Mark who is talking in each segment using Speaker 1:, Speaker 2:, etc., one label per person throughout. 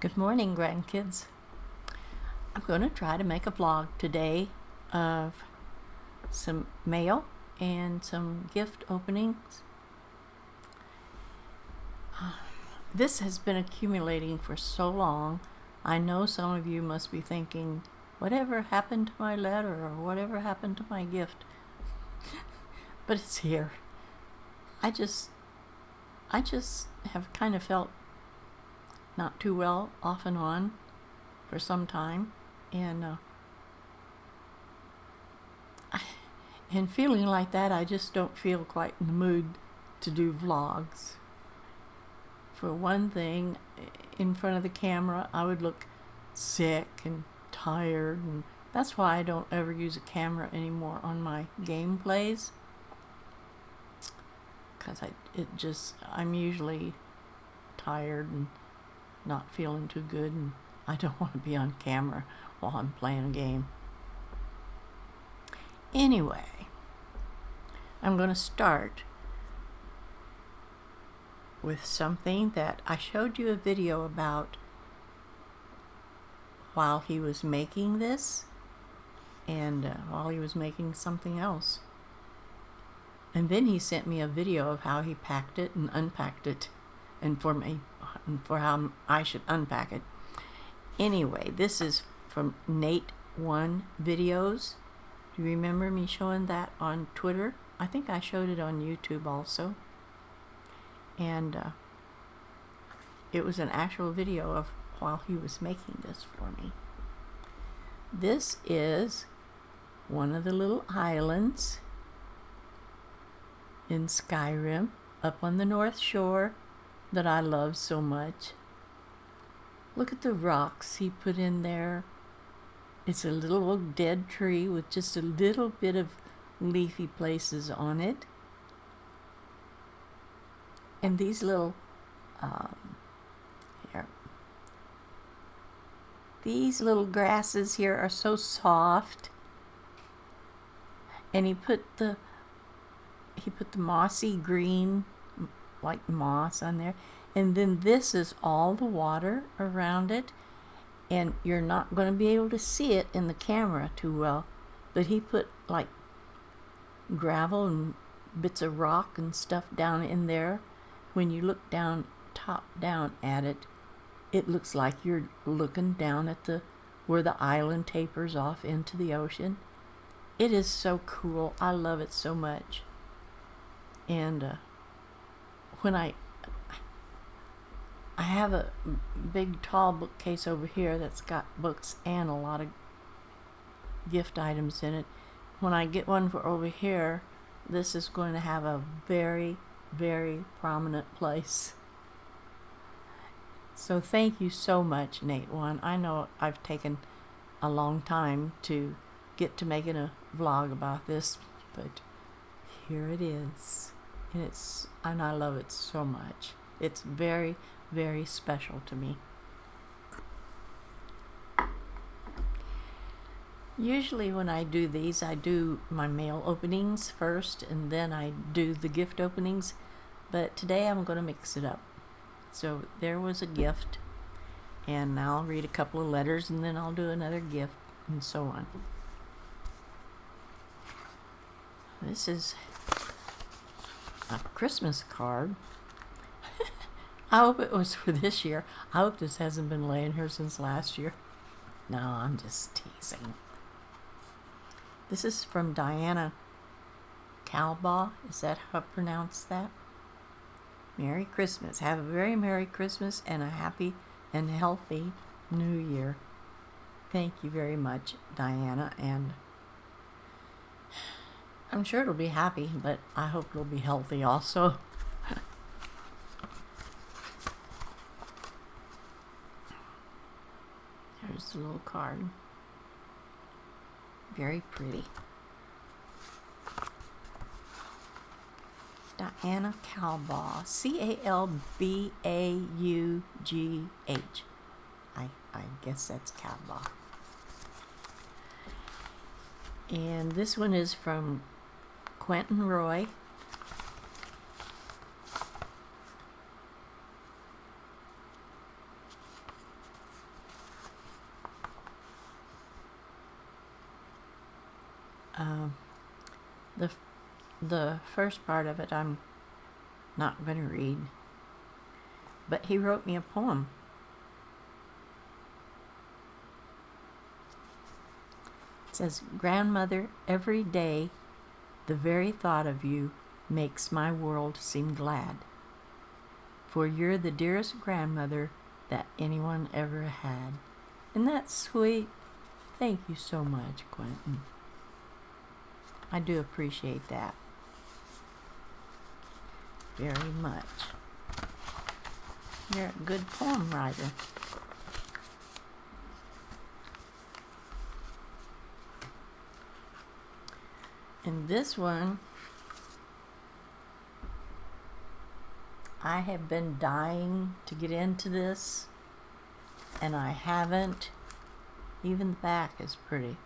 Speaker 1: Good morning, grandkids. I'm going to try to make a vlog today of some mail and some gift openings. This has been accumulating for so long. I know some of you must be thinking, whatever happened to my letter or whatever happened to my gift? But it's here. I just have kind of felt not too well off and on for some time, and feeling like that, I just don't feel quite in the mood to do vlogs. For one thing, in front of the camera I would look sick and tired, and that's why I don't ever use a camera anymore on my gameplays, because I'm usually tired and not feeling too good, and I don't want to be on camera while I'm playing a game. Anyway, I'm going to start with something that I showed you a video about while he was making this, and while he was making something else. And then he sent me a video of how he packed it and unpacked it, and for how I should unpack it. Anyway, this is from Nate1 Videos. Do you remember me showing that on Twitter? I think I showed it on YouTube also. And it was an actual video of while he was making this for me. This is one of the little islands in Skyrim up on the North Shore that I love so much. Look at the rocks he put in there. It's a little dead tree with just a little bit of leafy places on it. And these little these little grasses here are so soft. And he put the mossy green, like moss, on there. And then this is all the water around it, and you're not going to be able to see it in the camera too well, but he put like gravel and bits of rock and stuff down in there. When you look down, top down at it, it looks like you're looking down at where the island tapers off into the ocean. It is so cool. I love it so much. And when I have a big tall bookcase over here that's got books and a lot of gift items in it. When I get one for over here, this is going to have a very, very prominent place. So thank you so much, Nate1. I know I've taken a long time to get to making a vlog about this, but here it is. And I love it so much. It's very, very special to me. Usually when I do these, I do my mail openings first, and then I do the gift openings. But today I'm going to mix it up. So there was a gift, and now I'll read a couple of letters, and then I'll do another gift, and so on. This is a Christmas card. I hope it was for this year. I hope this hasn't been laying here since last year. No, I'm just teasing. This is from Diana Calbaugh. Is that how I pronounce that? Merry Christmas. Have a very Merry Christmas and a happy and healthy New Year. Thank you very much, Diana, and I'm sure it'll be happy, but I hope it'll be healthy also. There's the little card. Very pretty. Diana Calbaugh. C-A-L-B-A-U-G-H. I guess that's Calbaugh. And this one is from Quentin Roy. The, the first part of it I'm not going to read. But he wrote me a poem. It says, "Grandmother, every day the very thought of you makes my world seem glad. For you're the dearest grandmother that anyone ever had." Isn't that sweet? Thank you so much, Quentin. I do appreciate that very much. You're a good poem writer. And this one, I have been dying to get into this, and I haven't. Even the back is pretty.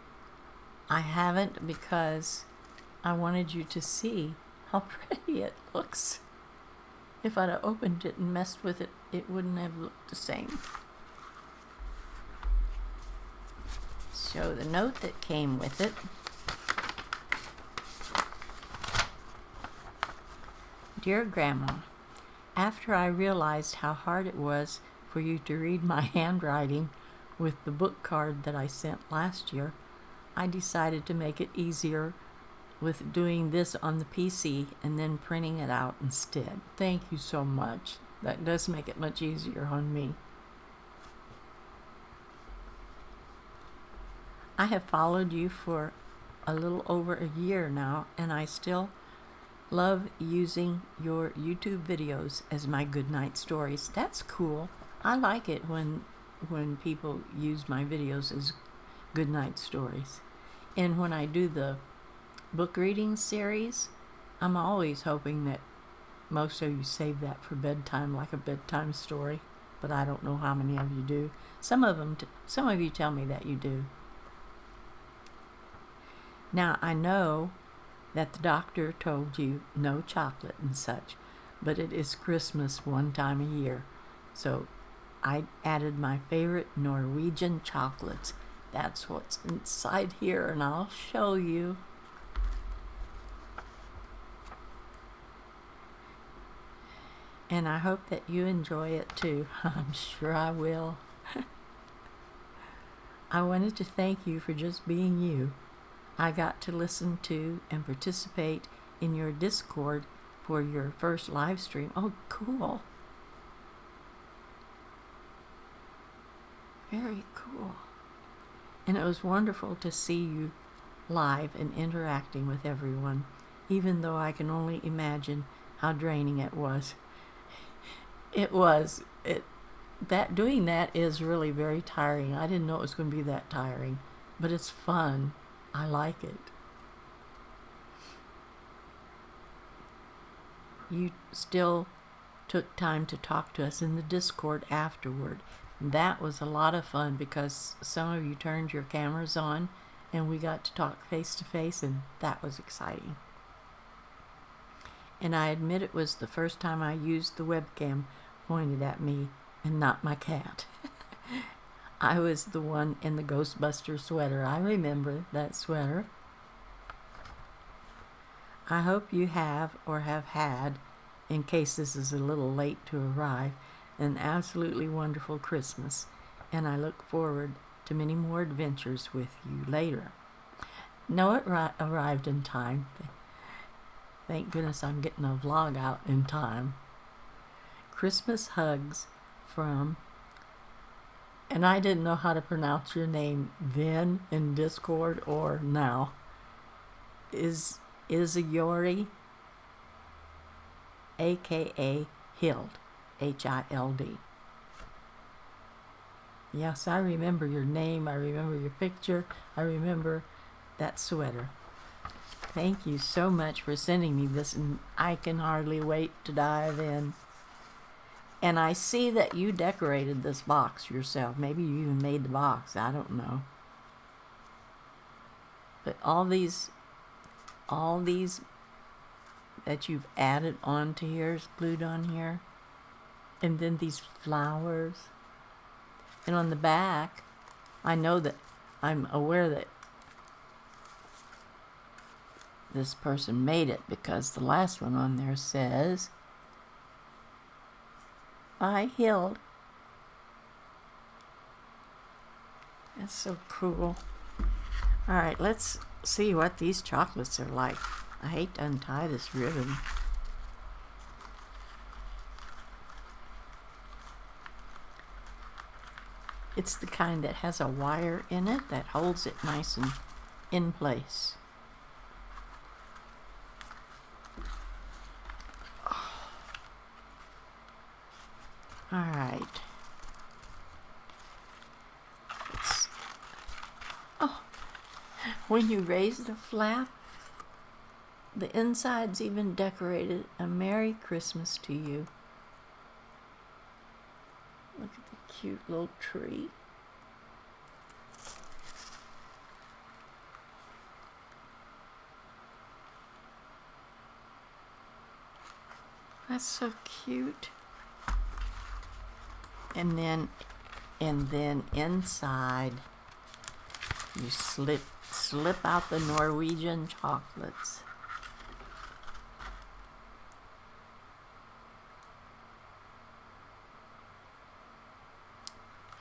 Speaker 1: I haven't because I wanted you to see how pretty it looks. If I'd have opened it and messed with it, it wouldn't have looked the same. So the note that came with it. "Dear Grandma, after I realized how hard it was for you to read my handwriting with the book card that I sent last year, I decided to make it easier with doing this on the PC and then printing it out instead." Thank you so much. That does make it much easier on me. "I have followed you for a little over a year now, and I still love using your YouTube videos as my goodnight stories." That's cool. I like it when people use my videos as goodnight stories. And when I do the book reading series, I'm always hoping that most of you save that for bedtime, like a bedtime story, but I don't know how many of you do. Some of you tell me that you do. Now, I know that the doctor told you no chocolate and such, but it is Christmas one time a year, so I added my favorite Norwegian chocolates. That's what's inside here, and I'll show you. And I hope that you enjoy it too. I'm sure I will. "I wanted to thank you for just being you. I got to listen to and participate in your Discord for your first live stream." Oh, cool. Very cool. "And it was wonderful to see you live and interacting with everyone, even though I can only imagine how draining it was." It was. Doing that is really very tiring. I didn't know it was going to be that tiring, but it's fun. I like it. You still took time to talk to us in the Discord afterward. That was a lot of fun because some of you turned your cameras on and we got to talk face to face, and that was exciting. And I admit it was the first time I used the webcam pointed at me and not my cat. I was the one in the Ghostbuster sweater. I remember that sweater. "I hope you have or have had, in case this is a little late to arrive, an absolutely wonderful Christmas, and I look forward to many more adventures with you later." No, it arrived in time. Thank goodness I'm getting a vlog out in time. "Christmas hugs from," and I didn't know how to pronounce your name then in Discord or now, Isayori, aka Hild, Hild. Yes, I remember your name, I remember your picture, I remember that sweater. Thank you so much for sending me this, and I can hardly wait to dive in. And I see that you decorated this box yourself. Maybe you even made the box, I don't know. But all these that you've added onto here is glued on here. And then these flowers. And on the back, I'm aware that this person made it, because the last one on there says, "I healed." That's so cool. All right, let's see what these chocolates are like. I hate to untie this ribbon. It's the kind that has a wire in it that holds it nice and in place. All right. Oh, when you raise the flap, the inside's even decorated. A Merry Christmas to you. Look at the cute little tree. That's so cute. And then inside you slip out the Norwegian chocolates.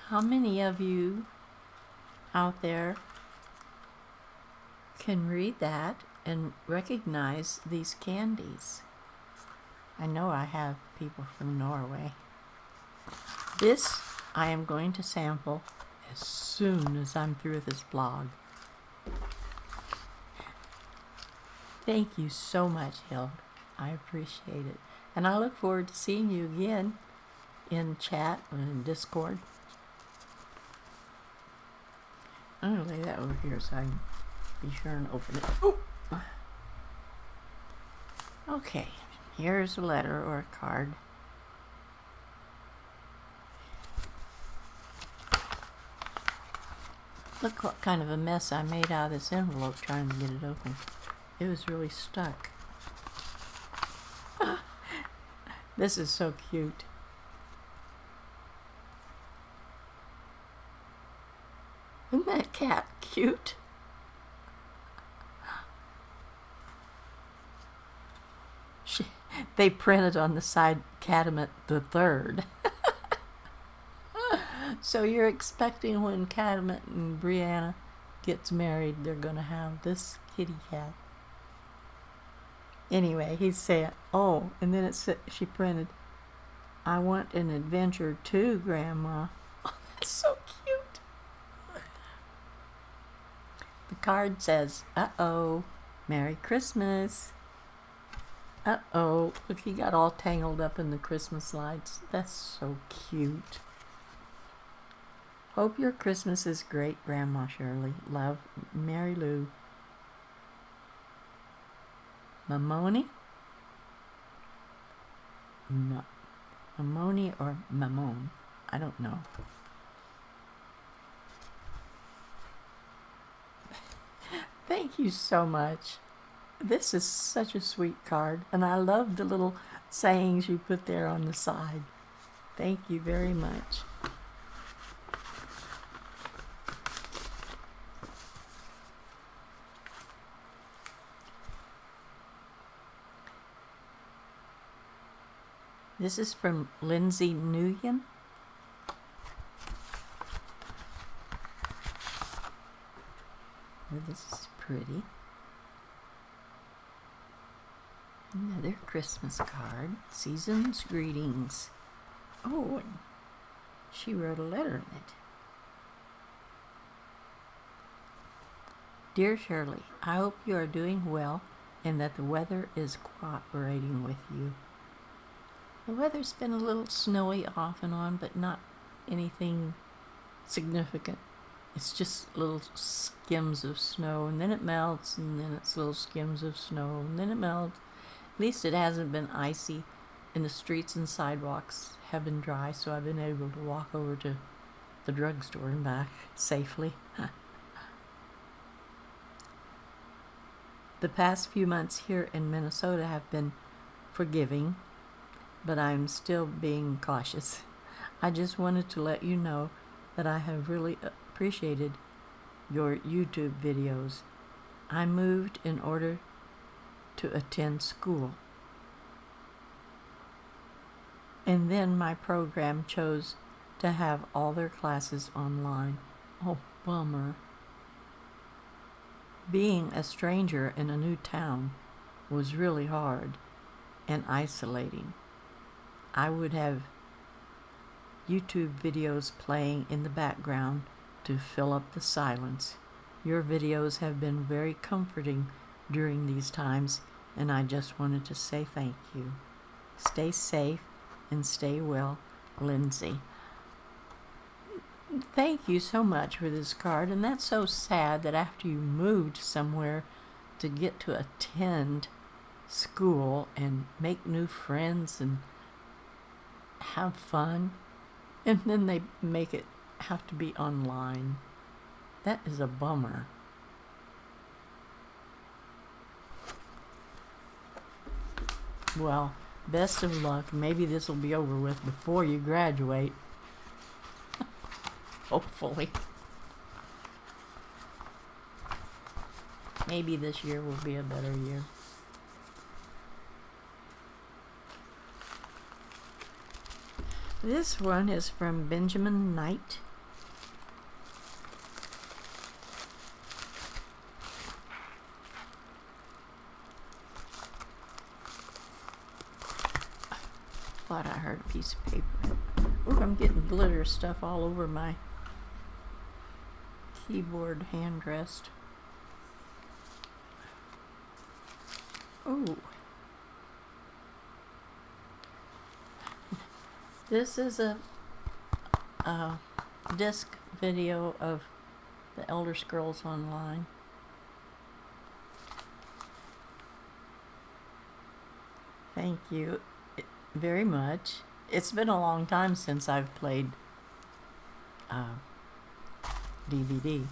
Speaker 1: How many of you out there can read that and recognize these candies? I know I have people from Norway. This I am going to sample as soon as I'm through with this vlog. Thank you so much, Hild. I appreciate it. And I look forward to seeing you again in chat and in Discord. I'm going to lay that over here so I can be sure and open it. Oh. Okay, here's a letter or a card. Look what kind of a mess I made out of this envelope trying to get it open. It was really stuck. This is so cute. Isn't that cat cute? They printed on the side Cadmet the Third. So you're expecting when Cadmet and Brianna gets married, they're going to have this kitty cat. Anyway, he's saying, oh, and then she printed, "I want an adventure too, Grandma." Oh, that's so cute. The card says, "Uh-oh, Merry Christmas." Uh-oh, look, he got all tangled up in the Christmas lights. That's so cute. Hope your Christmas is great, Grandma Shirley. Love, Mary Lou. Mamoni? Mamoni or Mamon? I don't know. Thank you so much. This is such a sweet card, and I love the little sayings you put there on the side. Thank you very much. This is from Lindsay Nguyen. Oh, this is pretty. Another Christmas card. Season's greetings. Oh, and she wrote a letter in it. Dear Shirley, I hope you are doing well and that the weather is cooperating with you. The weather's been a little snowy off and on, but not anything significant. It's just little skims of snow, and then it melts, and then it's little skims of snow, and then it melts. At least it hasn't been icy, and the streets and sidewalks have been dry, so I've been able to walk over to the drugstore and back safely. The past few months here in Minnesota have been forgiving, but I'm still being cautious. I just wanted to let you know that I have really appreciated your YouTube videos. I moved in order to attend school. And then my program chose to have all their classes online. Oh, bummer. Being a stranger in a new town was really hard and isolating. I would have YouTube videos playing in the background to fill up the silence. Your videos have been very comforting during these times, and I just wanted to say thank you. Stay safe and stay well, Lindsay. Thank you so much for this card, and that's so sad that after you moved somewhere to get to attend school and make new friends and have fun, and then they make it have to be online. That is a bummer. Well, best of luck. Maybe this will be over with before you graduate. Hopefully. Maybe this year will be a better year. This one is from Benjamin Knight. Thought I heard a piece of paper. Ooh, I'm getting glitter stuff all over my keyboard hand rest. Ooh. This is a disc video of the Elder Scrolls Online. Thank you very much. It's been a long time since I've played DVD.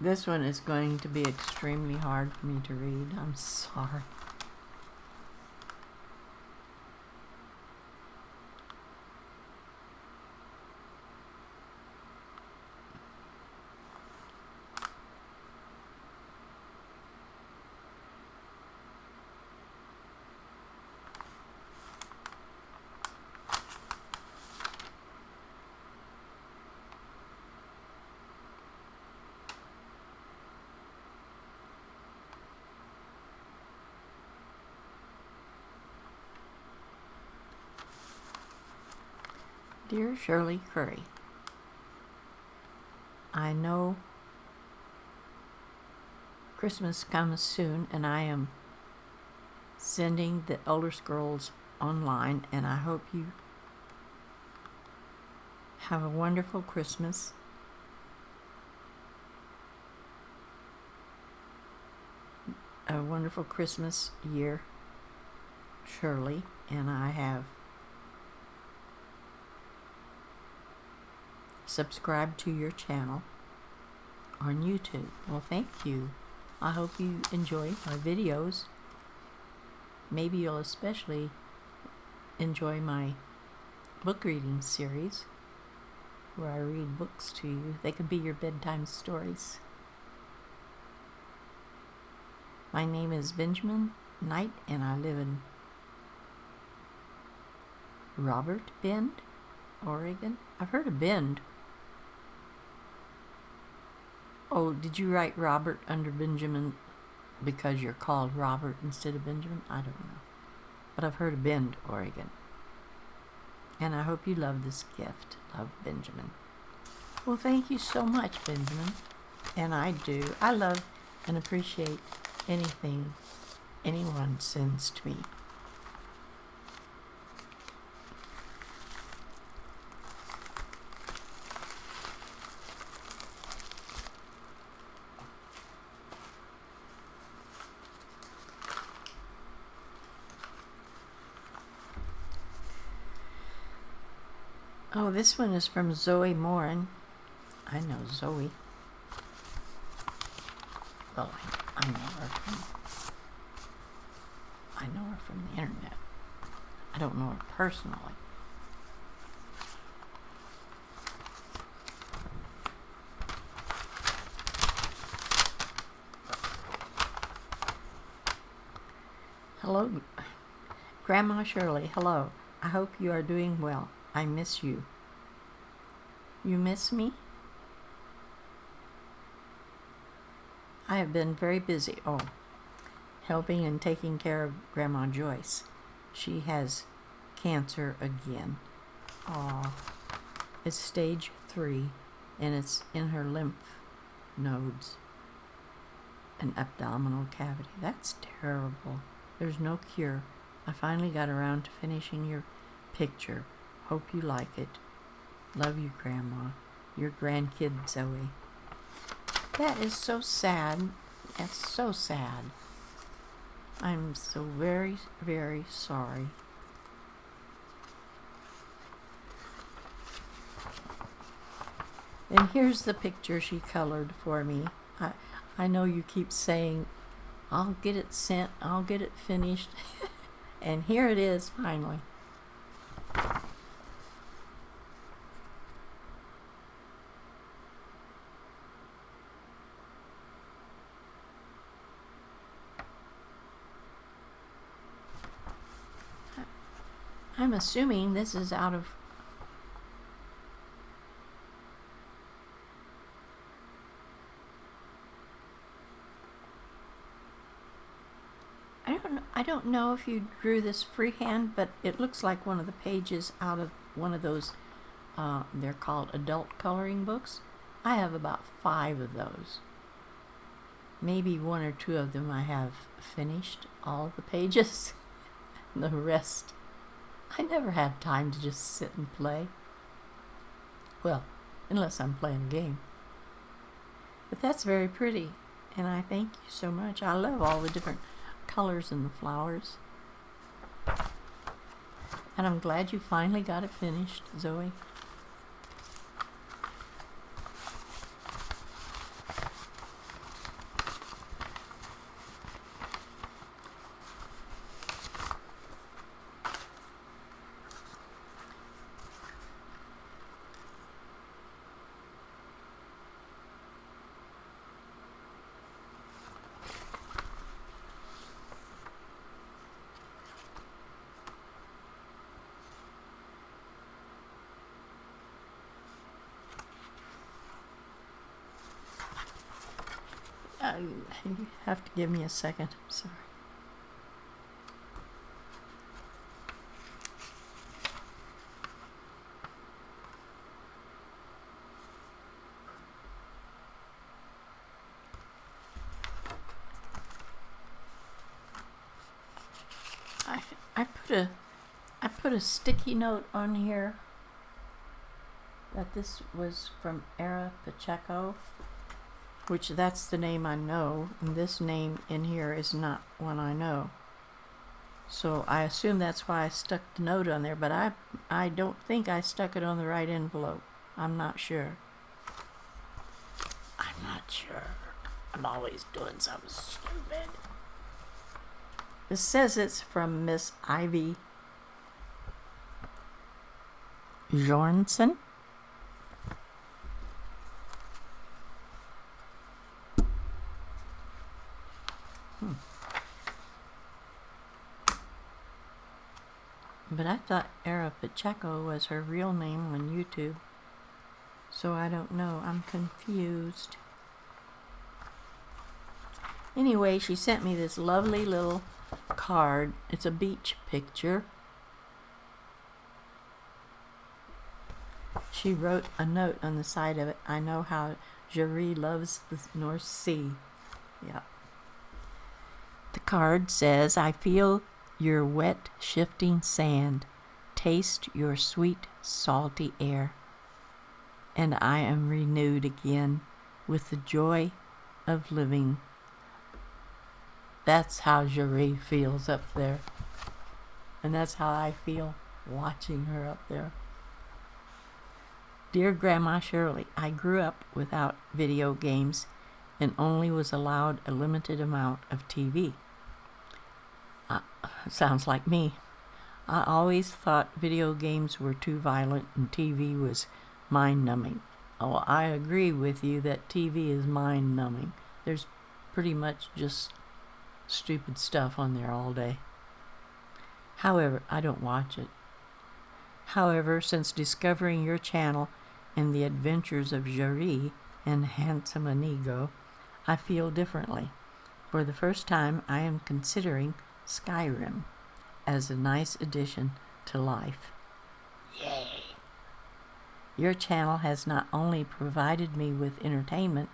Speaker 1: This one is going to be extremely hard for me to read. I'm sorry. Dear Shirley Curry, I know Christmas comes soon, and I am sending the Elder Scrolls Online, and I hope you have a wonderful Christmas. A wonderful Christmas year, Shirley, and I have subscribe to your channel on YouTube. Well, thank you. I hope you enjoy my videos. Maybe you'll especially enjoy my book reading series where I read books to you. They could be your bedtime stories. My name is Benjamin Knight, and I live in Robert Bend, Oregon. I've heard of Bend. Oh, did you write Robert under Benjamin because you're called Robert instead of Benjamin? I don't know. But I've heard of Bend, Oregon. And I hope you love this gift. Love, Benjamin. Well, thank you so much, Benjamin. And I do. I love and appreciate anything anyone sends to me. Oh, this one is from Zoe Morin. I know Zoe. Well, I know her from the internet. I don't know her personally. Hello, Grandma Shirley. Hello. I hope you are doing well. I miss you. You miss me? I have been very busy. Oh, helping and taking care of Grandma Joyce. She has cancer again. Oh, it's stage 3, and it's in her lymph nodes and abdominal cavity. That's terrible. There's no cure. I finally got around to finishing your picture. Hope you like it. Love you, Grandma. Your grandkid, Zoe. That is so sad. That's so sad. I'm so very, very sorry. And here's the picture she colored for me. I know you keep saying, I'll get it sent, I'll get it finished. And here it is, finally. I'm assuming this is out of I don't know if you drew this freehand, but it looks like one of the pages out of one of those they're called adult coloring books. I have about 5 of those. Maybe 1 or 2 of them I have finished all of the pages. The rest I never have time to just sit and play. Well, unless I'm playing a game. But that's very pretty, and I thank you so much. I love all the different colors in the flowers. And I'm glad you finally got it finished, Zoe. You have to give me a second. I'm sorry. I put a sticky note on here that this was from Era Pacheco, which that's the name I know, and this name in here is not one I know. So I assume that's why I stuck the note on there, but I don't think I stuck it on the right envelope. I'm not sure. I'm not sure. I'm always doing something stupid. It says it's from Miss Ivy Jornsen. But I thought Era Pacheco was her real name on YouTube. So I don't know. I'm confused. Anyway, she sent me this lovely little card. It's a beach picture. She wrote a note on the side of it. I know how Jerry loves the North Sea. Yeah. The card says, I feel your wet, shifting sand, taste your sweet, salty air, and I am renewed again with the joy of living. That's how Jerry feels up there, and that's how I feel watching her up there. Dear Grandma Shirley, I grew up without video games and only was allowed a limited amount of TV. Sounds like me. I always thought video games were too violent and TV was mind-numbing. Oh, I agree with you that TV is mind-numbing. There's pretty much just stupid stuff on there all day. However, I don't watch it. However, since discovering your channel and the adventures of Shirley and handsome Inigo, I feel differently. For the first time, I am considering Skyrim as a nice addition to life. Yay! Your channel has not only provided me with entertainment,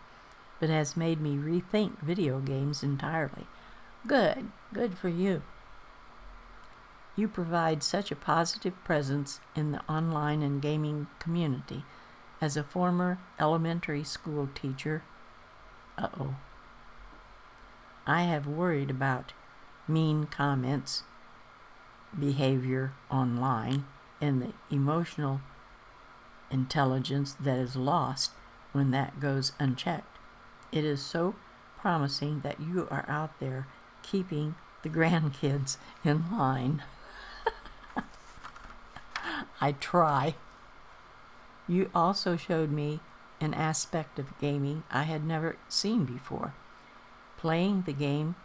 Speaker 1: but has made me rethink video games entirely. Good for you. You provide such a positive presence in the online and gaming community. As a former elementary school teacher, I have worried about mean comments, behavior online, and the emotional intelligence that is lost when that goes unchecked. It is so promising that you are out there keeping the grandkids in line. I try. You also showed me an aspect of gaming I had never seen before. Playing the game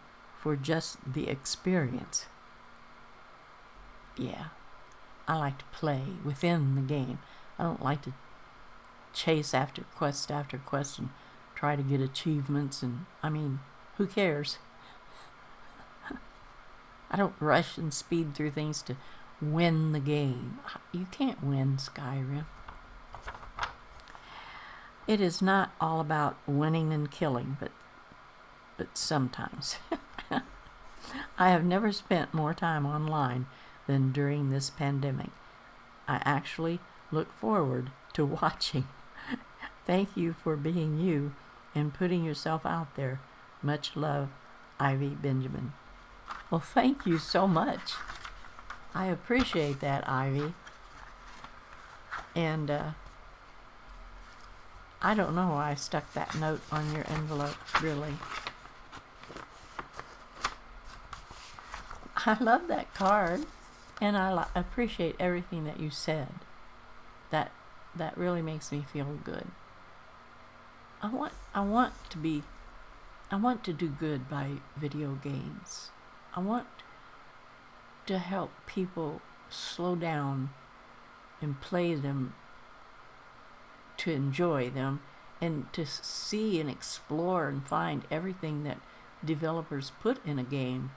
Speaker 1: for just the experience. Yeah, I like to play within the game. I don't like to chase after quest and try to get achievements, and who cares? I don't rush and speed through things to win the game. You can't win Skyrim. It is not all about winning and killing, but sometimes. I have never spent more time online than during this pandemic. I actually look forward to watching. Thank you for being you and putting yourself out there. Much love, Ivy Benjamin. Well, thank you so much. I appreciate that, Ivy. And I don't know why I stuck that note on your envelope, really. I love that card, and I appreciate everything that you said. That really makes me feel good. I want to do good by video games. I want to help people slow down and play them, to enjoy them, and to see and explore and find everything that developers put in a game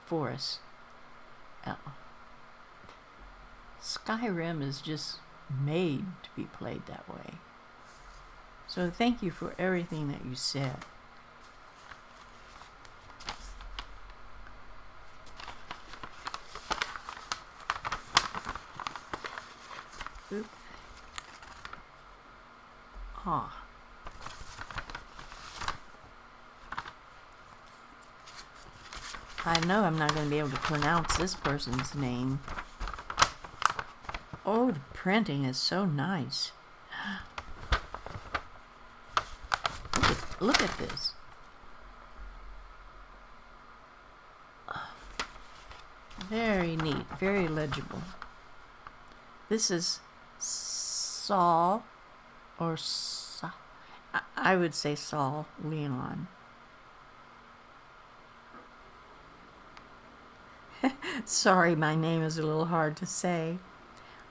Speaker 1: for us. Skyrim is just made to be played that way. So thank you for everything that you said. Oop. I know I'm not going to be able to pronounce this person's name. Oh, the printing is so nice. Look at this. Very neat, very legible. This is Saul, or I would say Saul Leon. Sorry, my name is a little hard to say.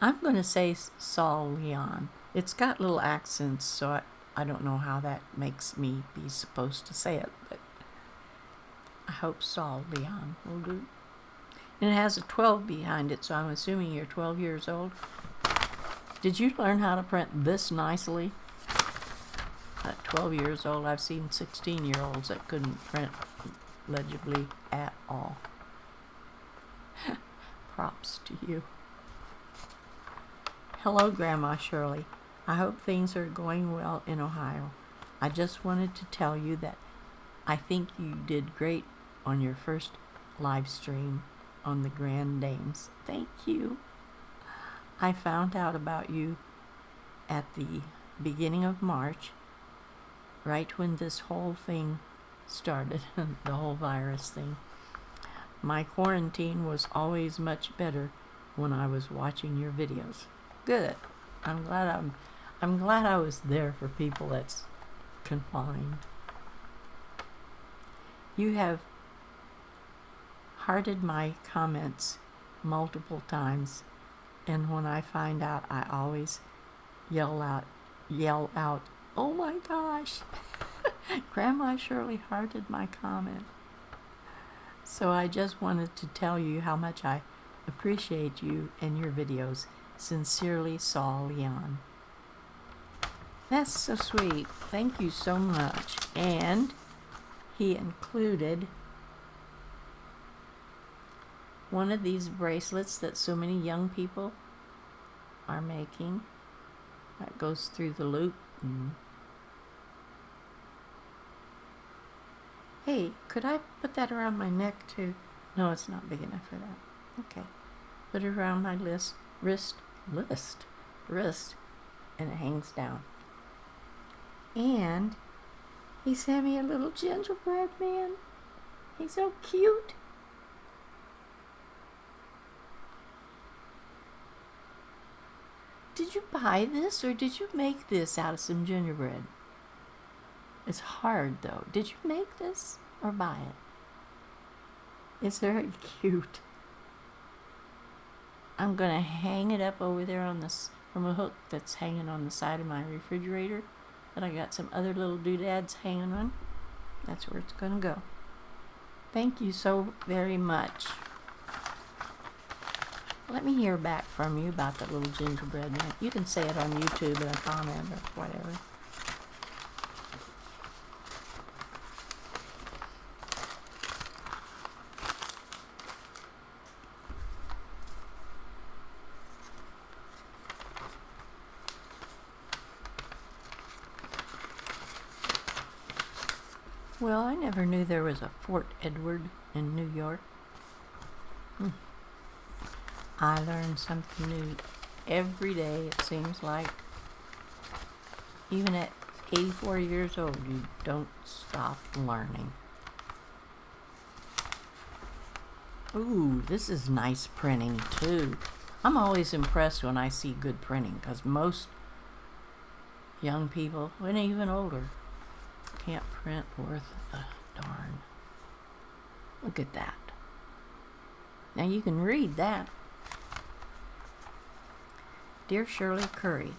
Speaker 1: I'm going to say Saul Leon. It's got little accents, so I don't know how that makes me be supposed to say it, but I hope Saul Leon will do. And it has a 12 behind it, so I'm assuming you're 12 years old. Did you learn how to print this nicely? At 12 years old, I've seen 16-year-olds that couldn't print legibly at all. Props to you. Hello, Grandma Shirley. I hope things are going well in Ohio. I just wanted to tell you that I think you did great on your first live stream on the Grand Dames. Thank you. I found out about you at the beginning of March, right when this whole thing started, the whole virus thing. My quarantine was always much better when I was watching your videos. Good. I'm glad I was there for people that's confined. You have hearted my comments multiple times. And when I find out, I always yell out, "Oh my gosh!" Grandma Shirley hearted my comment. So I just wanted to tell you how much I appreciate you and your videos. Sincerely, Saul Leon. That's so sweet. Thank you so much. And he included one of these bracelets that so many young people are making. That goes through the loop. Hey, could I put that around my neck too? No, it's not big enough for that. Okay. Put it around my wrist, and it hangs down. And he sent me a little gingerbread man. He's so cute. Did you buy this or did you make this out of some gingerbread? It's hard though. Did you make this or buy it? It's very cute. I'm gonna hang it up over there on this from a hook that's hanging on the side of my refrigerator. And I got some other little doodads hanging on. That's where it's gonna go. Thank you so very much. Let me hear back from you about that little gingerbread man. You can say it on YouTube in a comment or whatever. Well, I never knew there was a Fort Edward in New York. I learn something new every day, it seems like. Even at 84 years old, you don't stop learning. Ooh, this is nice printing too. I'm always impressed when I see good printing because most young people, and even older, can't print worth a darn. Look at that. Now you can read that. Dear Shirley Curry,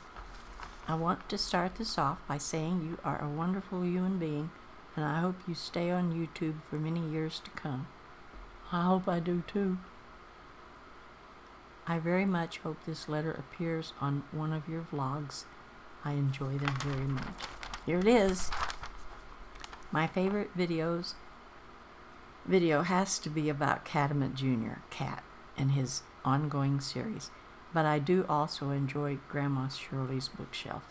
Speaker 1: I want to start this off by saying you are a wonderful human being, and I hope you stay on YouTube for many years to come. I hope I do too. I very much hope this letter appears on one of your vlogs. I enjoy them very much. Here it is. My favorite video has to be about Cadmus Jr., Cat, and his ongoing series. But I do also enjoy Grandma Shirley's bookshelf.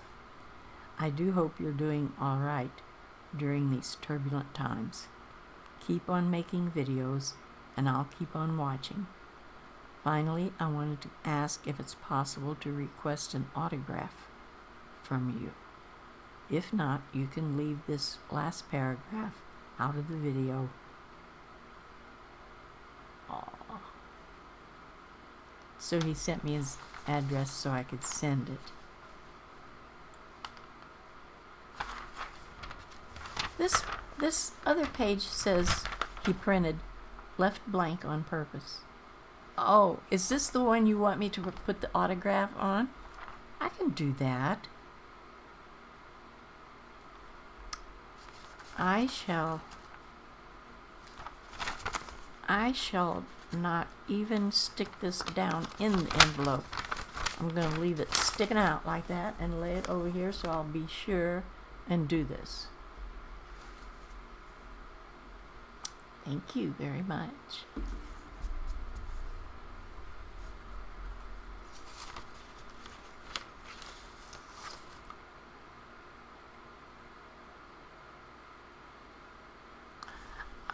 Speaker 1: I do hope you're doing all right during these turbulent times. Keep on making videos, and I'll keep on watching. Finally, I wanted to ask if it's possible to request an autograph from you. If not, you can leave this last paragraph out of the video. Aww. So he sent me his address so I could send it. This other page says he printed, left blank on purpose. Oh, is this the one you want me to put the autograph on? I can do that. I shall not even stick this down in the envelope. I'm going to leave it sticking out like that and lay it over here so I'll be sure and do this. Thank you very much.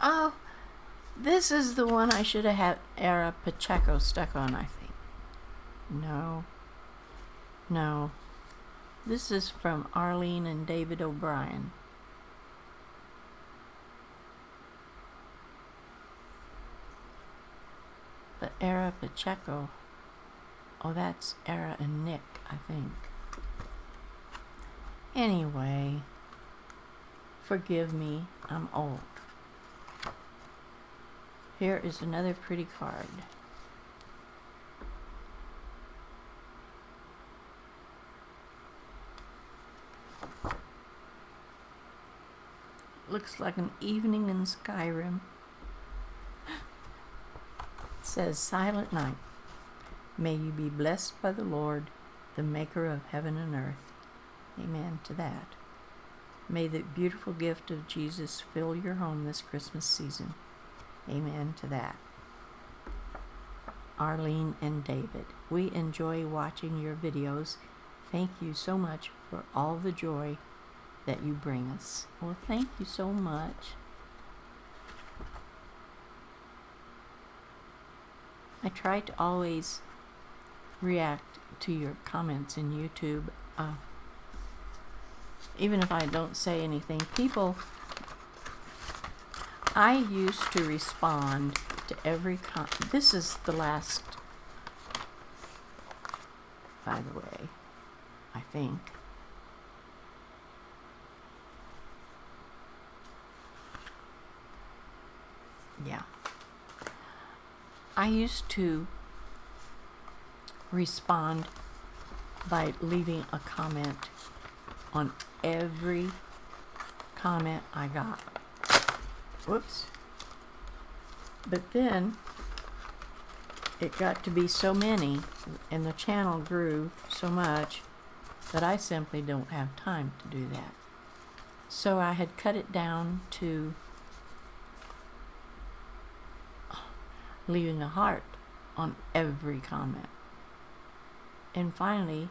Speaker 1: Oh, this is the one I should have had Era Pacheco stuck on, I think. No. This is from Arlene and David O'Brien. But Era Pacheco, oh, that's Era and Nick, I think. Anyway, forgive me, I'm old. Here is another pretty card. looks like an evening in Skyrim. It says, Silent Night. May you be blessed by the Lord, the maker of heaven and earth. Amen to that. May the beautiful gift of Jesus fill your home this Christmas season. Amen to that. Arlene and David, we enjoy watching your videos. Thank you so much for all the joy that you bring us. Well, thank you so much. I try to always react to your comments in YouTube. Even if I don't say anything, I used to respond to every this is the last, by the way, I think. Yeah. I used to respond by leaving a comment on every comment I got. Whoops. But then it got to be so many and the channel grew so much that I simply don't have time to do that. So I had cut it down to leaving a heart on every comment. And finally,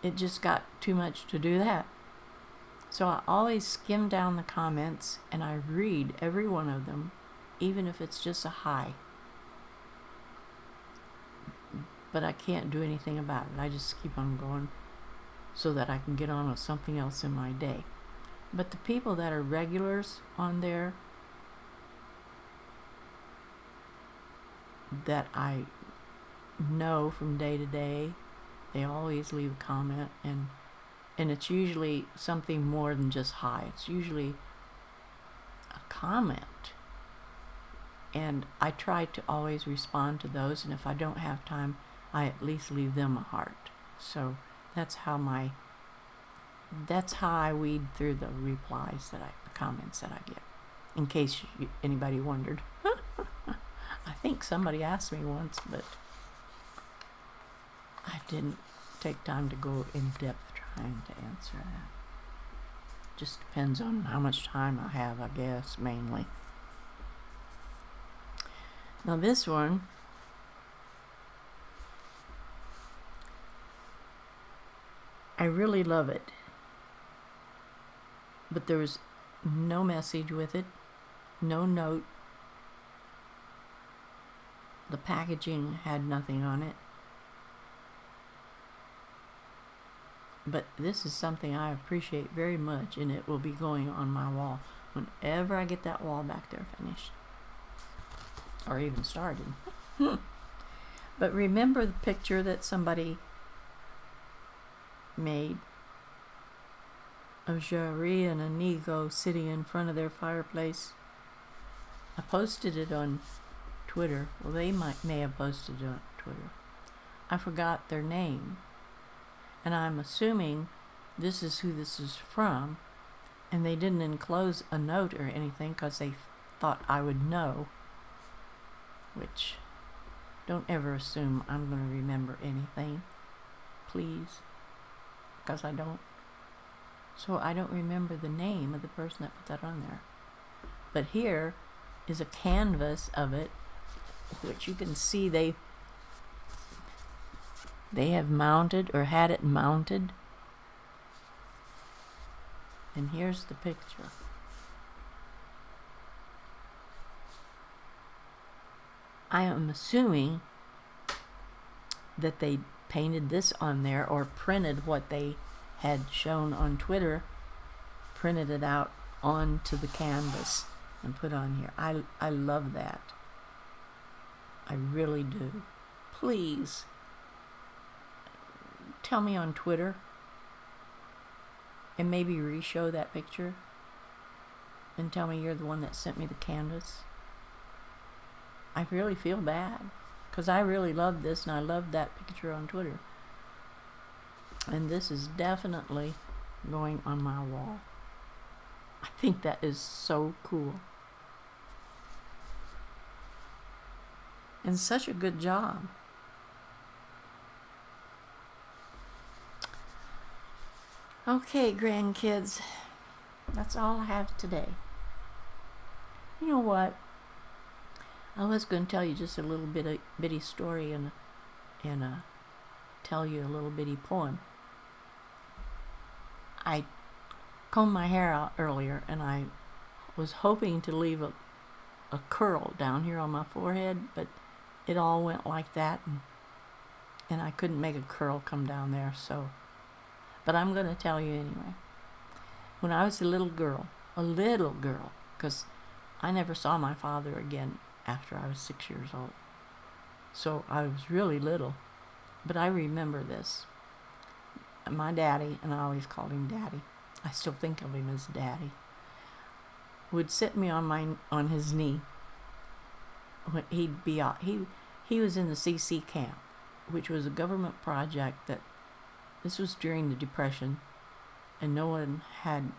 Speaker 1: it just got too much to do that. So I always skim down the comments and I read every one of them, even if it's just a hi. But I can't do anything about it. I just keep on going so that I can get on with something else in my day. But the people that are regulars on there, that I know from day to day, they always leave a comment, and it's usually something more than just hi. It's usually a comment, and I try to always respond to those, and if I don't have time, I at least leave them a heart. So that's how I weed through the replies the comments that I get, in case anybody wondered. I think somebody asked me once, but I didn't take time to go in depth trying to answer that. Just depends on how much time I have, I guess, mainly. Now this one, I really love it, but there was no message with it, no note. The packaging had nothing on it. But this is something I appreciate very much, and it will be going on my wall whenever I get that wall back there finished. Or even started. But remember the picture that somebody made of Shirley and Inigo sitting in front of their fireplace? I posted it on Twitter. Well, they may have posted it on Twitter. I forgot their name. And I'm assuming this is who this is from, and they didn't enclose a note or anything because they thought I would know, which, don't ever assume I'm going to remember anything, please, because I don't. So I don't remember the name of the person that put that on there. But here is a canvas of it, which you can see they have mounted or had it mounted. And here's the picture. I am assuming that they painted this on there or printed what they had shown on Twitter, printed it out onto the canvas and put on here. I love that. I really do. Please tell me on Twitter and maybe re-show that picture and tell me you're the one that sent me the canvas. I really feel bad because I really love this, and I love that picture on Twitter. And this is definitely going on my wall. I think that is so cool. And such a good job. Okay, grandkids, that's all I have today. You know what? I was going to tell you just a little bitty story and tell you a little bitty poem. I combed my hair out earlier, and I was hoping to leave a curl down here on my forehead, but it all went like that, and I couldn't make a curl come down there, so... But I'm going to tell you anyway. When I was a little girl, because I never saw my father again after I was 6 years old. So I was really little. But I remember this. My daddy, and I always called him Daddy, I still think of him as Daddy, would sit me on his knee. When he'd be out, he was in the CC camp, which was a government project that... This was during the Depression, and no one had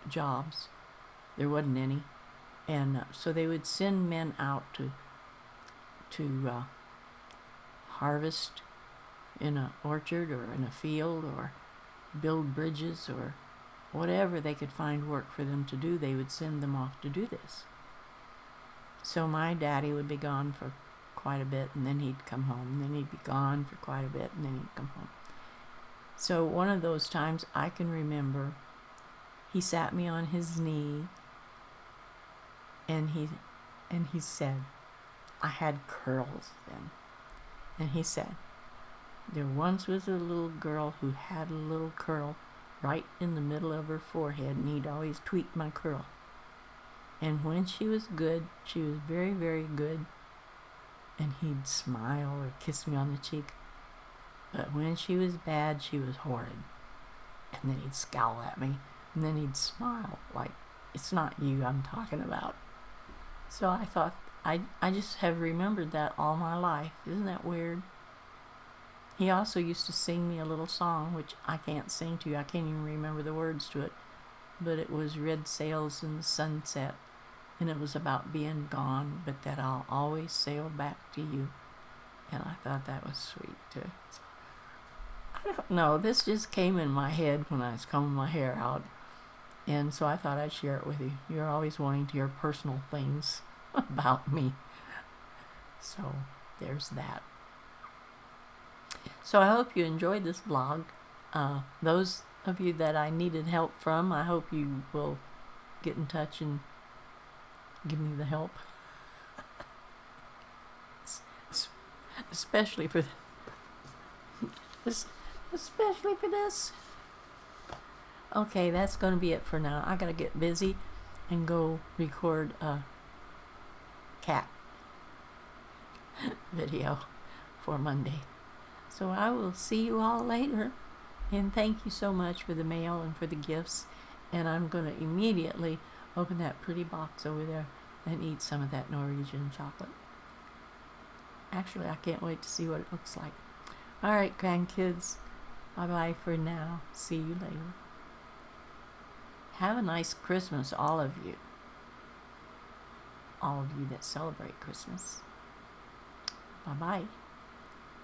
Speaker 1: jobs. There wasn't any. And so they would send men out to harvest in an orchard or in a field or build bridges or whatever they could find work for them to do. They would send them off to do this. So my daddy would be gone for quite a bit, and then he'd come home, and then he'd be gone for quite a bit, and then he'd come home. So one of those times I can remember, he sat me on his knee, and he said, I had curls then, and he said, there once was a little girl who had a little curl right in the middle of her forehead, and he'd always tweak my curl. And when she was good, she was very, very good, and he'd smile or kiss me on the cheek. But when she was bad, she was horrid. And then he'd scowl at me, and then he'd smile like, it's not you I'm talking about. So I thought, I just have remembered that all my life. Isn't that weird? He also used to sing me a little song, which I can't sing to you. I can't even remember the words to it. But it was Red Sails in the Sunset. And it was about being gone, but that I'll always sail back to you. And I thought that was sweet, too. So, I don't know, this just came in my head when I was combing my hair out, and so I thought I'd share it with you. You're always wanting to hear personal things about me, so there's that. So I hope you enjoyed this vlog. Those of you that I needed help from, I hope you will get in touch and give me the help, especially for this. Especially for this. Okay, that's going to be it for now. I got to get busy and go record a cat video for Monday. So I will see you all later. And thank you so much for the mail and for the gifts. And I'm going to immediately open that pretty box over there and eat some of that Norwegian chocolate. Actually, I can't wait to see what it looks like. All right, grandkids. Bye-bye for now. See you later. Have a nice Christmas, all of you. All of you that celebrate Christmas. Bye-bye.